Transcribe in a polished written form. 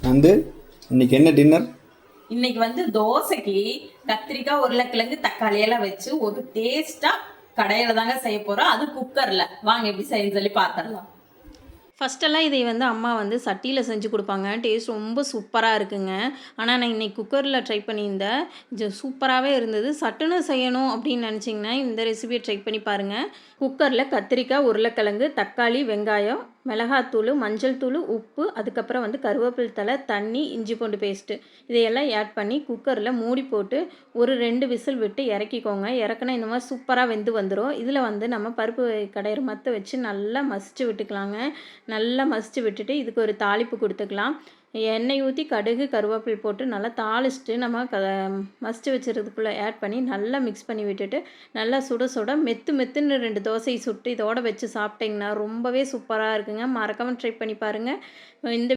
வந்து இன்னைக்கு என்ன டின்னர்? இன்னைக்கு வந்து தோசைக்கு கத்திரிக்காய் உருளைக்கிழங்கு தக்காளி எல்லாம் வச்சு ஒரு டேஸ்டா கடையில தாங்க செய்ய போறோம். அது குக்கர்ல. வாங்க எப்படி செய்யணும்னு சொல்லி பார்த்துடலாம். ஃபஸ்ட்டெல்லாம் இதை வந்து அம்மா வந்து சட்டியில் செஞ்சு கொடுப்பாங்க. டேஸ்ட் ரொம்ப சூப்பராக இருக்குங்க. ஆனால் நான் இன்னைக்கு குக்கரில் ட்ரை பண்ணியிருந்தேன். சூப்பராகவே இருந்தது. சட்டுன்னு செய்யணும் அப்படின்னு நினச்சிங்கன்னா இந்த ரெசிபியை ட்ரை பண்ணி பாருங்கள். குக்கரில் கத்திரிக்காய், உருளைக்கிழங்கு, தக்காளி, வெங்காயம், மிளகாத்தூள், மஞ்சள் தூள், உப்பு, அதுக்கப்புறம் வந்து கருவேப்பிலை தழை, தண்ணி, இஞ்சி பூண்டு பேஸ்ட்டு இதையெல்லாம் ஆட் பண்ணி குக்கரில் மூடி போட்டு ஒரு 2 விசில் விட்டு இறக்கிக்கோங்க. இறக்குனா இந்த மாதிரி சூப்பராக வெந்து வந்துடும். இதில் வந்து நம்ம பருப்பு கடையிற மற்ற வச்சு நல்லா மசிச்சு விட்டுக்கலாங்க. நல்லா மசிச்சு விட்டுட்டு இதுக்கு ஒரு தாளிப்பு கொடுத்துக்கலாம். எண்ணெய் ஊற்றி கடுகு, கருவேப்பிலை போட்டு நல்லா தாளிச்சிட்டு நம்ம மசிச்சு வச்சுருதுக்குள்ளே ஆட் பண்ணி நல்லா மிக்ஸ் பண்ணி விட்டுட்டு நல்லா சுட சுட மெத்துன்னு 2 தோசை சுட்டு இதோட வச்சு சாப்பிட்டிங்கன்னா ரொம்பவே சூப்பராக இருக்குங்க. மறக்காமல் ட்ரை பண்ணி பாருங்கள். இந்த